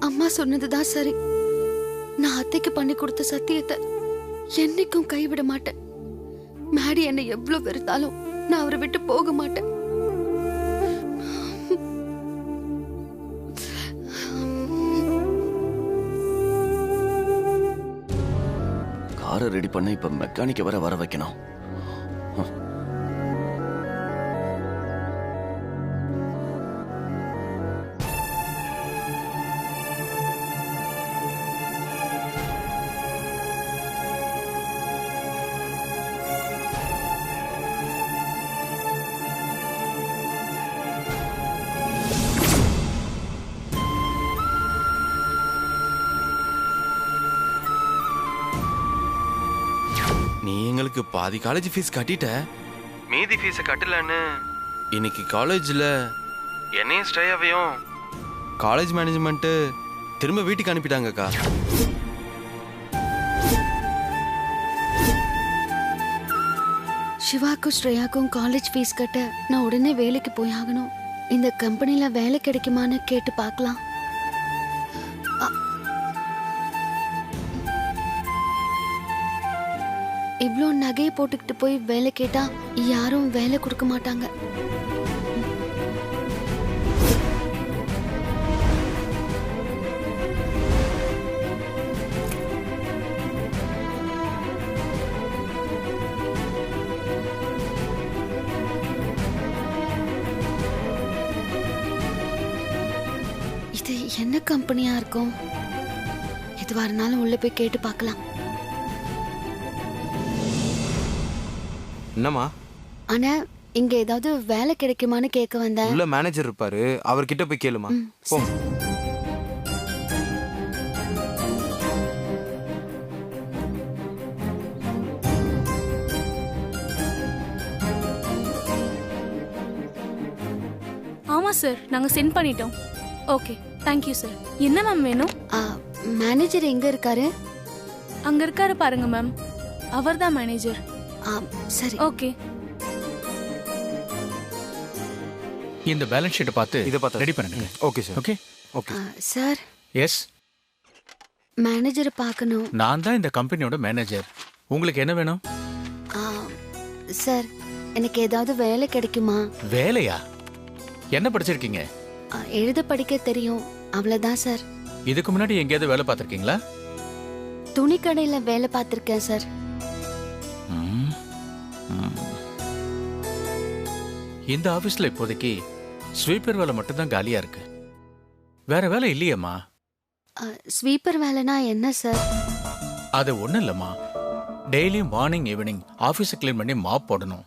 அம்மா சொன்னதுதான் சரி. நான் அத்தைக்கு பண்ணி கொடுத்த சத்தியத்தை என்னைக்கும் கைவிட மாட்டேன். மேடி என்னை எவ்வளவு வெறுத்தாலும் நான் அவரை விட்டு போக மாட்டேன். காரை ரெடி பண்ண இப்ப மெக்கானிக்க வர வைக்கணும். நீ எங்களுக்கு பாதி காலேஜ் ஃபீஸ் கட்டிட்ட, மீதி ஃபீஸை கட்டலன்னு இன்னைக்கு காலேஜில் என்னையும் ஸ்டேயாவையும் காலேஜ் மேனேஜ்மெண்ட்டு திரும்ப வீட்டுக்கு அனுப்பிட்டாங்கக்கா. சிவாக்கும் ஸ்ரேயாக்கும் காலேஜ் ஃபீஸ் கட்ட நான் உடனே வேலைக்கு போய் ஆகணும். இந்த கம்பெனில வேலை கிடைக்குமான்னு கேட்டு பார்க்கலாம். இவ்ளோ நகையை போட்டுக்கிட்டு போய் வேலை கேட்டா யாரும் வேலை கொடுக்க மாட்டாங்க. இது என்ன கம்பெனியா இருக்கும்? எதுவா இருந்தாலும் உள்ள போய் கேட்டு பார்க்கலாம். என்னம்மா? ஆனா இங்க ஏதாவது வேலை கிடைக்குமான்னு கேட்க வந்தேன். உள்ள மேனேஜர் இருப்பாரு, அவர்கிட்ட போய் கேளுமா. போ. ஆமா சார், நாங்க சென்ட் பண்ணிட்டோம். Okay, thank you sir. என்ன மேம் வேணும்? மேனேஜர் எங்க இருக்காரு? அங்க இருக்காரு பாருங்க மேம், அவர்தான் மேனேஜர். சரி, ஓகே. இந்த பேலன்ஸ் ஷீட்டை பார்த்து இதை பார்த்து ரெடி பண்ணுங்க. Okay sir. Okay okay sir. Yes, மேனேஜரை பார்க்கணும். நான் தான் இந்த கம்பெனியோட மேனேஜர். உங்களுக்கு என்ன வேணும்? சார், எனக்கு ஏதாவது வேலை கிடைக்குமா? வேலையா? என்ன படிச்சிருக்கீங்க? எழுத படிக்க தெரியும், அவ்வளவுதான் சார். இதுக்கு முன்னாடி எங்கேயாவது வேலை பார்த்திருக்கீங்களா? துணி கடையில வேலை பார்த்திருக்கேன் சார். இந்த ஆபீஸ்ல இப்போதைக்கு ஸ்வீப்பர் வேலை மட்டும்தான் காலியா இருக்கு. வேற வேலை இல்லையம்மா. ஸ்வீப்பர் வேலைனா என்ன சார்? அது ஒண்ணும் இல்லம்மா. டெய்லியும் மார்னிங் ஈவினிங் ஆபீஸை கிளீன் பண்ணி மாப் போடணும்.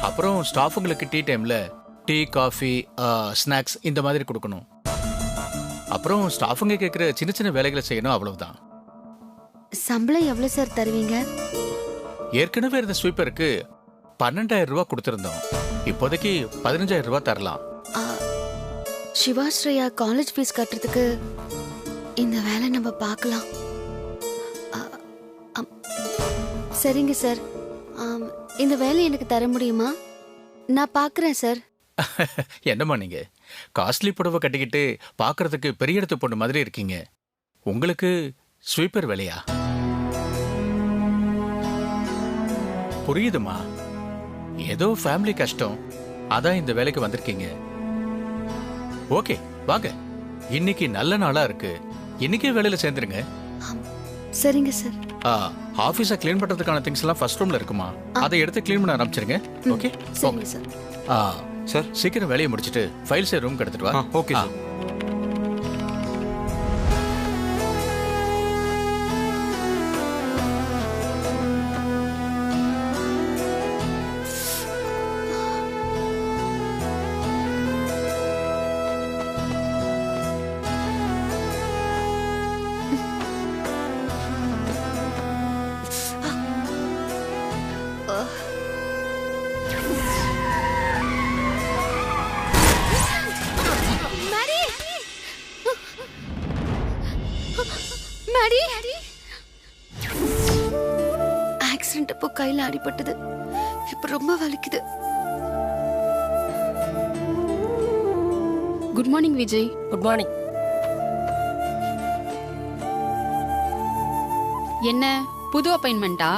அப்புறம் ஸ்டாஃபுங்களுக்கு டீ டைம்ல டீ, காஃபி, ஸ்நாக்ஸ் இந்த மாதிரி கொடுக்கணும். அப்புறம் ஸ்டாஃபுங்க கேட்குற சின்ன சின்ன வேலைகளை செய்யணும், அவ்வளவுதான். சம்பளம் எவ்வளவு சார் தருவீங்க? ஏற்கனவே இருந்த ஸ்வீப்பருக்கு 12,000 ரூபாய் கொடுத்திருந்தோம். இப்போதைக்கு 15,000 ரூபாய் தரலாம். சிவாஸ்ரேயா காலேஜ் ஃபீஸ் கட்டுறதுக்கு இந்த வேலை நம்ம பார்க்கலாம். சரிங்க சார், இந்த வேலை எனக்கு தர முடியுமா? நான் பார்க்குறேன் சார். என்னம்மா நீங்க காஸ்ட்லி புடவை கட்டிக்கிட்டு பார்க்கறதுக்கு பெரிய இடத்து பொண்ணு மாதிரி இருக்கீங்க. உங்களுக்கு ஸ்வீப்பர் வேலையா? புரியுதுமா, ஏதோ ஃபேமிலி கஷ்டம், அதான் இந்த வேலைக்கு வந்திருக்கீங்க. ஓகே, வாங்க. இன்னைக்கு நல்ல நாளா இருக்கு, இன்னைக்கே வேலையில சேர்ந்துருங்க. சரிங்க சார். ஆபீஸை கிளீன் பண்றதுக்கான திங்ஸ் எல்லாம் ஃபர்ஸ்ட் ரூம்ல இருக்குமா, அதை எடுத்து கிளீன் பண்ண ஆரம்பிச்சிருங்க. ஓகே சரிங்க சார். சார், சீக்கிரம் வேலையை முடிச்சிட்டு ஃபைல்ஸை ரூம்க்கு எடுத்துட்டு வா. Okay sir. ஆக்சிடென்ட் அப்போ கையில அடிபட்டது, இப்ப ரொம்ப வலிக்குது. Good morning Vijay. Good morning. என்ன புது அப்பாயின்மெண்ட்டா?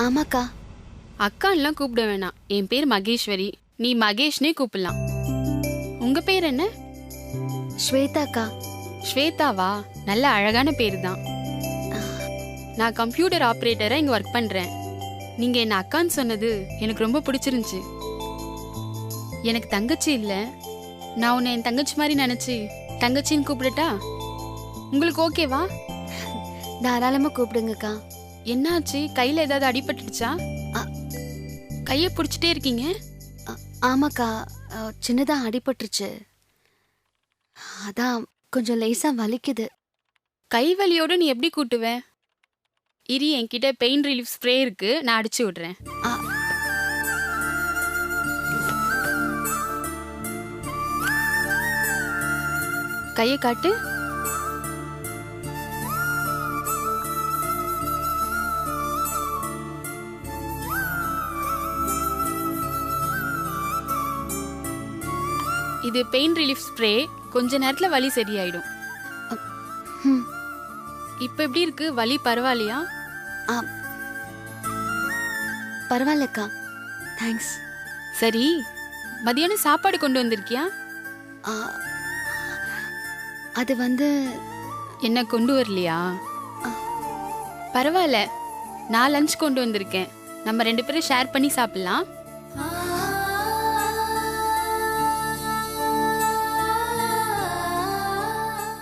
ஆமாக்கா. அக்கான்லாம் கூப்பிட வேணாம். என் பேர் மகேஸ்வரி. நீ மகேஷ்னே கூப்பிடலாம். உங்க பேர் என்ன? ஸ்வேதாக்கா. ஸ்வேதாவா? நல்ல அழகான பேர் தான். நான் கம்ப்யூட்டர் ஆப்ரேட்டரா இங்க ஒர்க் பண்றேன். நீங்க என்ன அக்கான்னு சொன்னது எனக்கு ரொம்ப பிடிச்சிருந்துச்சு. எனக்கு தங்கச்சி இல்ல. நான் உன்னை என் தங்கச்சி மாதிரி நினைச்சு தங்கச்சின்னு கூப்பிடட்டா? உங்களுக்கு ஓகேவா? தாராளமா கூப்பிடுங்கக்கா. என்னாச்சு? கையில ஏதாவது அடிபட்டுடுச்சா? கையை பிடிச்சிட்டே இருக்கீங்க. ஆமாக்கா, சின்னதா அடிபட்டுருச்சு. அதான் கொஞ்சம் லேசா வலிக்குது. கை வலியோட நீ எப்படி கூட்டுவ? இரி, என்கிட்ட பெயின் ரிலீஃப் ஸ்ப்ரே இருக்கு, நான் அடிச்சு விடுறேன். கையை காட்டு. இது பெயின் ரிலீஃப் ஸ்ப்ரே. கொஞ்ச நேரத்துல வலி சரியாயிடும். இப்ப எப்படி இருக்கு? வலி பரவாயில்லையா? பரவாயில்லக்கா, தேங்க்ஸ். சரி, மதியானம் சாப்பாடு கொண்டு வந்திருக்கியா? அது வந்து என்ன கொண்டு வரலையா? பரவாயில்ல, நான் லஞ்ச் கொண்டு வந்திருக்கேன். நம்ம 2 பேரும் ஷேர் பண்ணி சாப்பிடலாம்.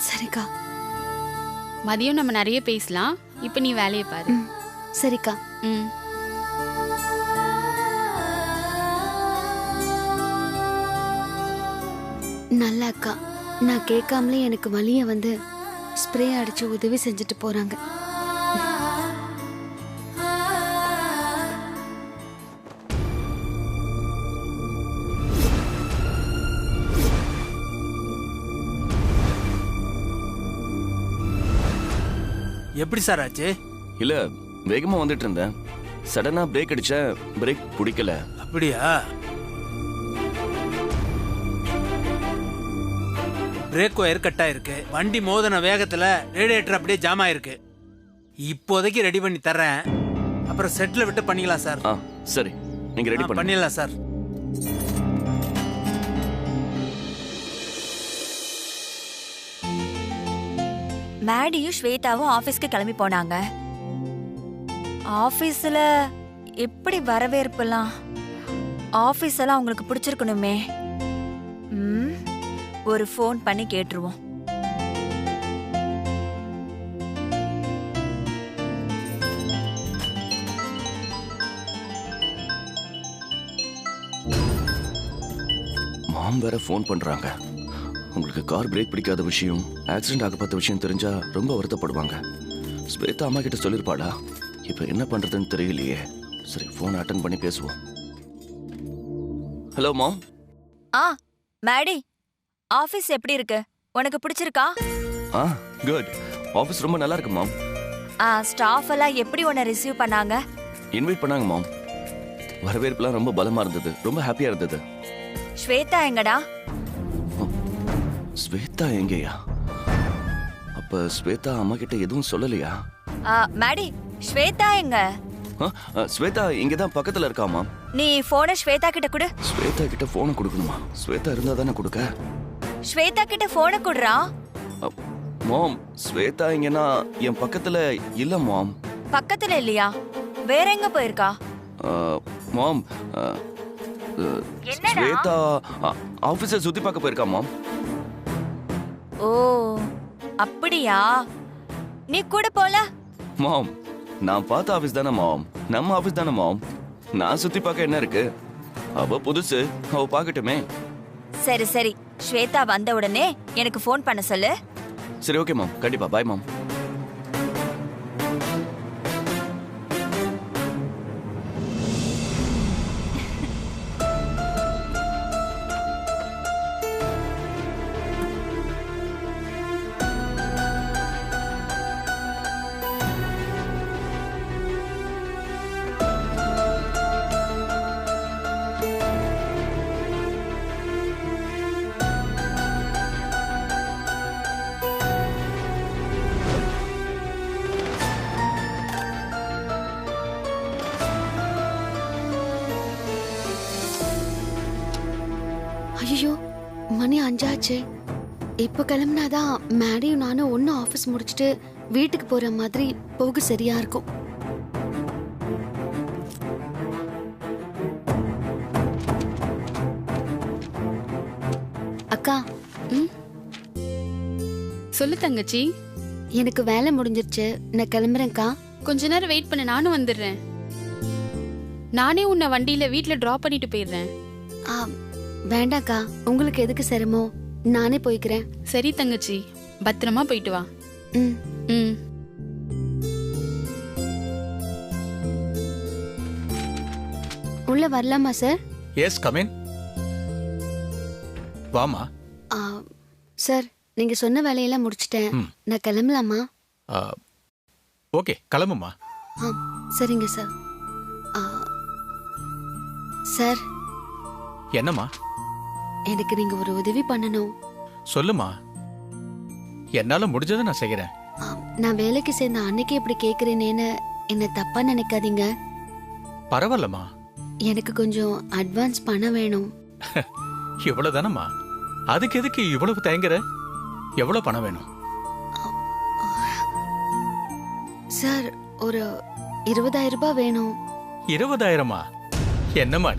சரிக்கா. மதியம் நம்ம நிறைய பேசலாம். இப்ப நீ வேலையை பாரு. சரிக்கா. நல்ல அக்கா, நான் கேட்காமலே எனக்கு வலிய வந்து ஸ்ப்ரே அடிச்சு உதவி செஞ்சுட்டு போறாங்க. எப்படி சார் ஆச்சு? இல்ல, வேகமா வந்துட்டு இருந்தேன். சடனா பிரேக் அடிச்சேன். பிரேக் பிடிக்கல. அப்படியா? பிரேக் ஒயர் கட் ஆயிருக்கு. வண்டி மோதன வேகத்துல ரேடியேட்டர் அப்படியே ஜாம் ஆயிருக்கு. இப்போதைக்கு ரெடி பண்ணி தர்றேன். அப்புறம் செட்ல விட்டு பண்ணிக்கலாம் சார். சரி, நீங்க ரெடி பண்ணிடலாம் சார். மேடியும் ஸ்வேதாவும் ஆபீஸ்க்கு கிளம்பி போனாங்க. ஆபீஸ்ல எப்படி வரவேற்பெல்லாம்? ஆபீஸ் எல்லாம் அவங்களுக்கு பிடிச்சிருக்கணுமே. ஒரு ஃபோன் பண்ணி கேட்டுருவோம். மாம் வேற ஃபோன் பண்றாங்க. உங்களுக்கு கார் பிரேக் பிடிக்காத விஷயம், ஆக்சிடென்ட் ஆகப்பட்ட விஷயம் தெரிஞ்சா ரொம்ப வருத்தப்படுவாங்க. ஸ்வேதா அம்மா கிட்ட சொல்லிருப்பாளா? இப்ப என்ன பண்றதுன்னு தெரியலையே. சரி, ஃபோன் அட்டன் பண்ணி பேசுவோம். Hello ma'am. மேடி, ஆபீஸ் எப்படி இருக்கு? உனக்கு பிடிச்சிருக்கா? குட். ஆபீஸ் ரொம்ப நல்லா இருக்கு மாம். ஸ்டாஃப் எல்லாம் எப்படி உன்னை ரிசீவ் பண்ணாங்க? இன்வைட் பண்ணாங்க மாம். வரவேற்புலாம் ரொம்ப பலமா இருந்தது. ரொம்ப ஹாப்பியா இருந்தது. ஸ்வேதா எங்கடா? ஸ்வேதா எங்கயா? அப்ப ஸ்வேதா அம்மா கிட்ட எதுவும் சொல்லலையா? மேடி, ஸ்வேதா எங்க? ஸ்வேதா இங்கதான் பக்கத்துல இருக்கா மாம். நீ போனை ஸ்வேதா கிட்ட கொடு. ஸ்வேதா கிட்ட போனை கொடுக்கணுமா? ஸ்வேதா இருந்தா தானே கொடுக்க. ஸ்வேதா கிட்ட போனை கொடுறா. மாம், ஸ்வேதா இங்கன்னா என் பக்கத்துல இல்ல மாம். பக்கத்துல இல்லையா? வேற எங்க போயிருக்கா? மாம், ஸ்வேதா ஆபீஸை சுத்தி பார்க்க போயிருக்கா மாம். ஓ, அப்படியா? நீ கூட போல? மாம், நான் பார்த்த ஆபீஸ் தானே மாம். நம்ம ஆபீஸ் தானே மாம். நான் சுத்தி பார்க்க என்ன இருக்கு? அவ புதுசு, அவ பார்க்கட்டுமே. சரி சரி, ஸ்வேதா வந்த உடனே எனக்கு ஃபோன் பண்ண சொல்லு. சரி, ஓகே மாம். கண்டிப்பா. பாய் மாம். மணி 5 ஆச்சு. இப்போ கிளம்புனாதான் மேடியும் நானும் ஒன்னும் ஆபீஸ் முடிச்சிட்டு வீட்டுக்கு போற மாதிரி போக சரியா இருக்கும். அக்கா, சொல்லு தங்கச்சி. எனக்கு வேலை முடிஞ்சிருச்சு, நான் கிளம்புறேன்க்கா. கொஞ்ச நேரம் வெயிட் பண்ண, நானும் வந்துடுறேன். நானே உன்னை வண்டியில வீட்ல டிராப் பண்ணிட்டு போயிடுறேன். வேண்டாக்கா, உங்களுக்கு எதுக்கு சிரமம், நானே போய்க்கிறேன். சரி தங்கச்சி, பத்திரமா போயிட்டு வா. ம். ம். உள்ள வரலாமா சார்? S, come in. வாமா. சார், நீங்க சொன்ன வேலையெல்லாம் முடிச்சிட்டேன், நான் கிளம்பலாமா? ஓகே, கிளம்புமா. சரிங்க சார். சார், என்னம்மா? எனக்கு நீங்க ஒரு உதவி பண்ணணும். சொல்லுமா, என்னால முடிஞ்சதை நான் செய்யறேன். நான் வேலைக்கு சேர்ந்த அன்னைக்கு இப்படி கேக்குறேனேன்னு என்ன தப்பா நினைக்காதீங்க. பரவாயில்லம்மா. எனக்கு கொஞ்சம் அட்வான்ஸ் பணம் வேணும். இவ்வளவுதானம்மா, அதுக்கு எதுக்கு இவ்வளவு தயங்குற? எவ்வளவு பணம் வேணும்? சார், ஒரு 20,000 ரூபாய் வேணும். 20,000? என்னம்மா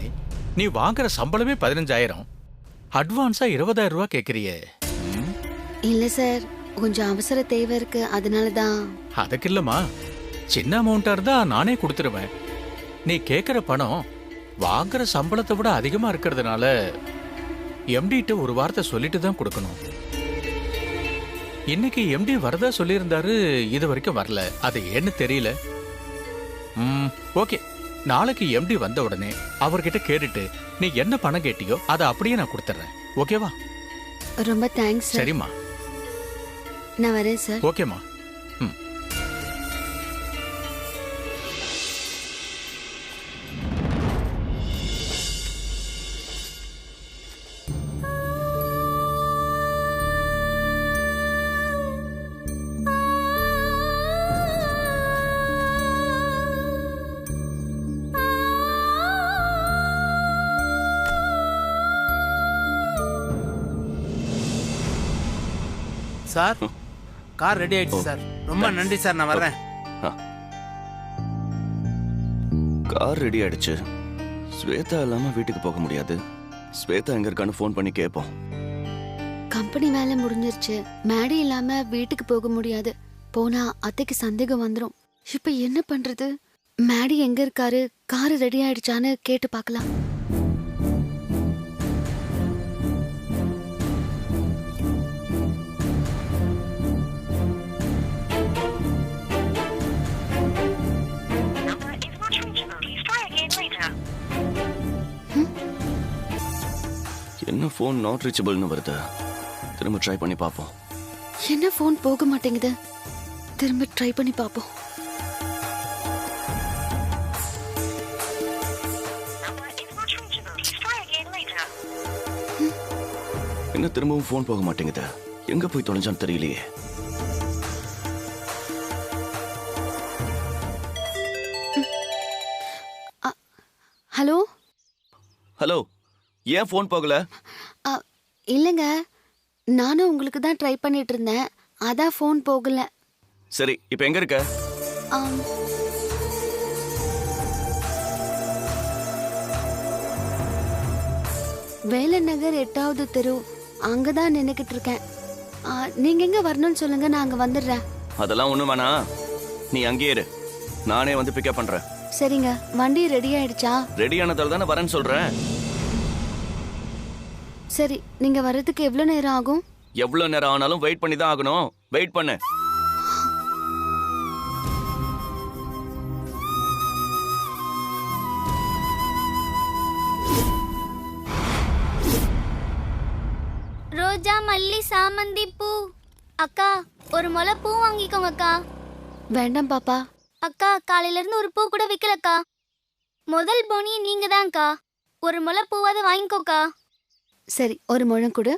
நீ வாங்குற சம்பளமே 15,000, அட்வான்ஸா 20,000 ரூபாய் கேக்குறியே? இல்ல சார், கொஞ்சம் அவசர தேவை இருக்கு, அதனாலதான். அதுக்கு இல்லம்மா, சின்ன அமௌண்டா இருந்தா நானே கொடுத்துருவேன். நீ கேக்குற பணம் வாங்குற சம்பளத்தை விட அதிகமா இருக்கிறதுனால எம்டிட்ட ஒரு வார்த்தை சொல்லிட்டு தான் கொடுக்கணும். இன்னைக்கு எம்டி வரதா சொல்லியிருந்தாரு, இது வரைக்கும் வரல. அது ஏன்னு தெரியல. ஓகே, நாளைக்கு எம்டி வந்த உடனே அவர்கிட்ட கேட்டுட்டு நீ என்ன பணம் கேட்டியோ அதை அப்படியே நான் கொடுத்துட்றேன். ஓகேவா? ரொம்ப தேங்க்ஸ் சார். சரிம்மா, நான் வரேன் சார். ஓகேம்மா. சார், கார் ரெடி ஆயிடுச்சு சார். ரொம்ப நன்றி சார், நான் வர்றேன். கார் ரெடி ஆயிடுச்சு. ஸ்வேதா இல்லாம வீட்டுக்கு போக முடியாது. ஸ்வேதா எங்க இருக்கான்னு ஃபோன் பண்ணி கேட்போம். கம்பெனி வேலை முடிஞ்சிருச்சு, மேடி இல்லாம வீட்டுக்கு போக முடியாது. போனா அத்தைக்கு சந்தேகம் வந்துரும். இப்ப என்ன பண்றது? மேடி எங்க இருக்காரு, கார் ரெடி ஆயிடுச்சான்னு கேட்டு பார்க்கலாம். என்ன ஃபோன் நாட் ரீச்சபிள்னு வருது. திரும்ப ட்ரை பண்ணி பார்ப்போம். என்ன ஃபோன் போக மாட்டேங்குது? திரும்ப ட்ரை பண்ணி பார்ப்போம். என்ன திரும்பவும் ஃபோன் போக மாட்டேங்குது? எங்க போய் தொலைஞ்சான்னு தெரியலையே. ஹலோ ஹலோ, ஏன் ஃபோன் போகல? இல்லைங்க, நானும் உங்களுக்கு தான் ட்ரை பண்ணிட்டு இருந்தேன், அதான் ஃபோன் போகல. சரி, இப்போ எங்க இருக்க? வேலன் நகர் 8வது தெரு, அங்கதான் நின்னுக்கிட்டு இருக்கேன். நீங்க எங்க வரணும்னு சொல்லுங்க, நான் அங்க வந்துடுறேன். அதெல்லாம் ஒண்ணும் வேணாம், நீ அங்கேயே இரு, நானே வந்து பிக்கப் பண்றேன். சரிங்க, வண்டி ரெடி ஆயிடுச்சா? ரெடி ஆனதால தானே வரேன்னு சொல்றேன். சரி, நீங்க வர்றதுக்கு எவ்வளவு நேரம் ஆகும்? எவ்வளவு நேரம் ஆனாலும் வெயிட் பண்ணி தான் ஆகணும். வெயிட் பண்ணு. ரோஜா, மல்லி, சாமந்தி பூ. அக்கா, ஒரு முளை பூ வாங்கிக்கோங்க அக்கா. வேண்டாம் பாப்பா. அக்கா, காலையில இருந்து ஒரு பூ கூட விக்கலக்கா. முதல் போனி நீங்க தான்க்கா. ஒரு முளை பூவாத வாங்கிக்கோக்கா. சரி, ஒரு முழம் கொடு.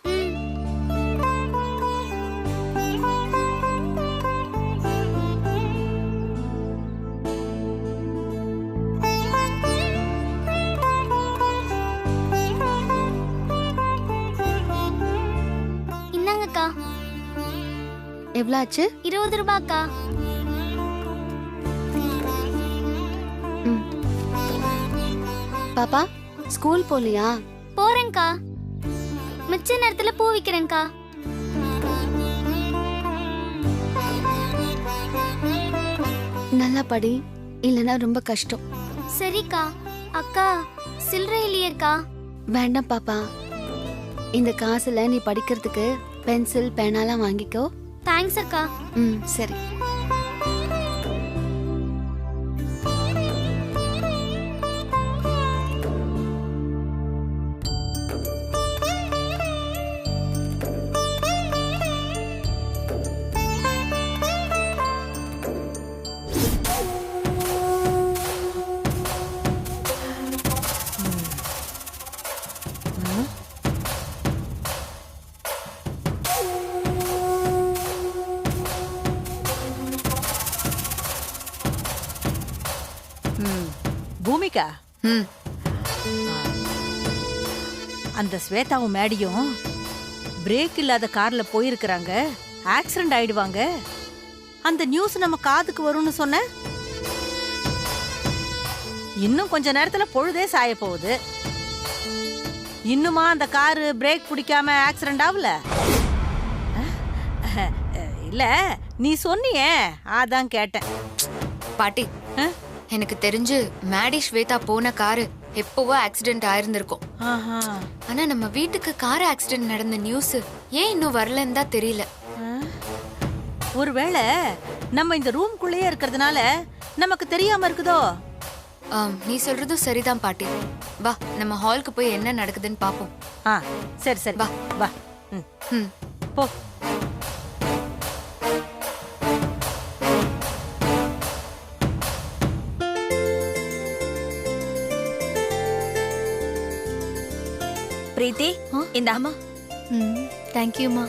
அக்கா. எவ்வளோ ஆச்சு? 20 ரூபாய்க்கா. பாப்பா ஸ்கூல் போலியா? போறேன்க்கா. மிச்ச நேரத்துல பூ விக்கிறேன்க்கா. நல்லா படி, இல்லைன்னா ரொம்ப கஷ்டம். சரிக்கா. அக்கா சில்லறை இல்லையேக்கா? வேண்டாம் பாப்பா, இந்த காசுல நீ படிக்கிறதுக்கு பென்சில் பேனாலாம் வாங்கிக்கோ. தேங்க்ஸ் அக்கா. சரி. பூமிகா, அந்த ஸ்வேதாவும் மேடியும் பிரேக் இல்லாத கார்ல போயிருக்கிறாங்க, ஆக்சிடென்ட் ஆயிடுவாங்க. அந்த நியூஸ் நம்ம காதுக்கு வரும்னு சொன்ன, இன்னும் கொஞ்ச நேரத்துல பொழுதே சாய போகுது. இன்னுமா அந்த காரு பிரேக் பிடிக்காம ஆக்சிடென்ட் ஆகல? இல்ல, நீ சொன்னியே, அதான் கேட்டேன். பாட்டி, எனக்கு தெரிஞ்சு மேடி ஸ்வேதா போன காரு எப்பவோ ஆக்சிடென்ட் ஆயிருந்திருக்கும். ஆனா நம்ம வீட்டுக்கு கார் ஆக்சிடென்ட் நடந்த நியூஸ் ஏன் இன்னும் வரலன்னு தான் தெரியல. ஒருவேளை நம்ம இந்த ரூம்குள்ளேயே இருக்கிறதுனால நமக்கு தெரியாம இருக்குதோ? நீ சொல்றதும் சரிதான் பாட்டி. வா, நம்ம ஹாலுக்கு போய் என்ன நடக்குதுன்னு பாப்போம். சரி சரி, வா வா. போ. பிரீத்தி, இந்த அம்மா. தேங்க்யூமா.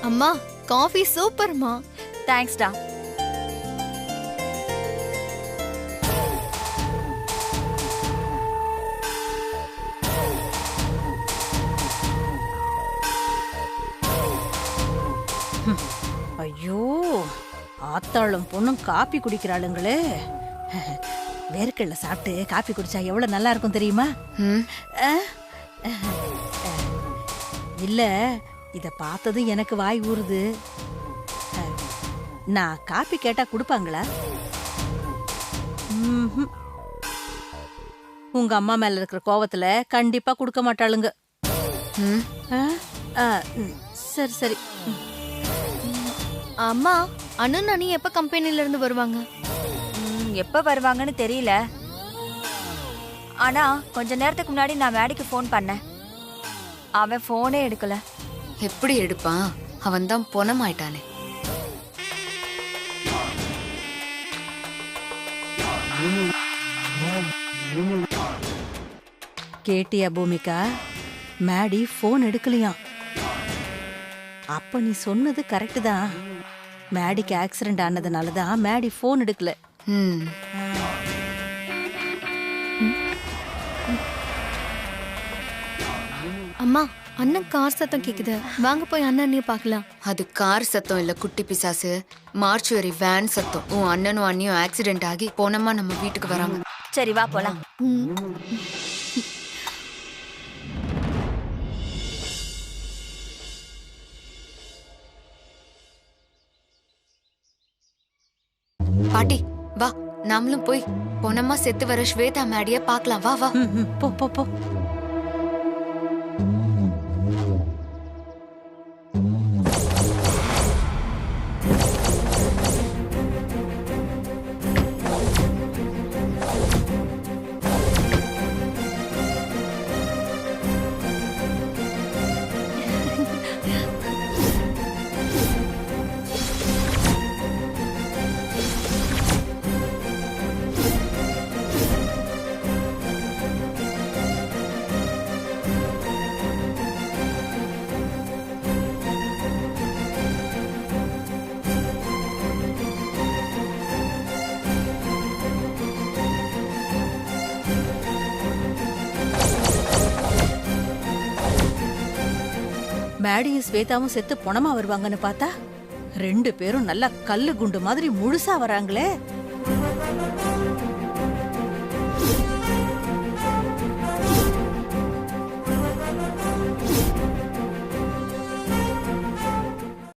அம்மா, காஃபி சூப்பர்மா. தேங்க்ஸ்டா. ஐயோ, ஆத்தாளும் பொண்ணும் காப்பி குடிக்கிறாளுங்களே. வேர்க்கடலை சாப்பிட்டு காப்பி குடிச்சா எவ்வளவு நல்லா இருக்கும் தெரியுமா? இல்ல, இத பார்த்ததும் எனக்கு வாய் ஊறுது. நான் காப்பி கேட்டா குடுப்பாங்களா? உங்க அம்மா மேல இருக்கிற கோவத்துல கண்டிப்பா குடுக்க மாட்டாளுங்க. சரி சரி. அம்மா, அண்ணன் அண்ணி எப்ப கம்பெனில இருந்து வருவாங்க? எப்ப வருவாங்கன்னு தெரியல. ஆனா கொஞ்ச நேரத்துக்கு முன்னாடி நான் மேடிக்கு ஃபோன் பண்ணேன். அவன் போனே எடுக்கல. எப்படி எடுப்பான்? அவன் தான் பொணமாயிட்டானே. கேட்டியா பூமிகா? மேடி போன் எடுக்கலையாம். அப்ப நீ சொன்னது கரெக்ட் தான். மேடிக்கு ஆக்சிடென்ட் ஆனதுனாலதான் மேடி போன் எடுக்கல. அம்மா, அண்ணன் கார் சத்தம் கேக்குது. வாங்க போய் அண்ணன் அண்ணிய பார்க்கலாம். அது கார் சத்தம் இல்ல குட்டி பிசாசு, மார்ச்சுவரி வேன் சத்தம். உன் அண்ணனும் அண்ணியும் ஆக்சிடென்ட் ஆகி போனமா நம்ம வீட்டுக்கு வராங்க. சரி வா போலாம். பாட்டி வா, நாமளும் போய் பொனமா செத்து வர ஸ்வேதா மேடிய பார்க்கலாம். வா வா. போ போ போ. மேடியும் ஸ்வேதாவும் செத்து பொணமா வருவாங்கன்னு பார்த்தா 2 பேரும் நல்லா கல்லு குண்டு மாதிரி முழுசா வராங்களே.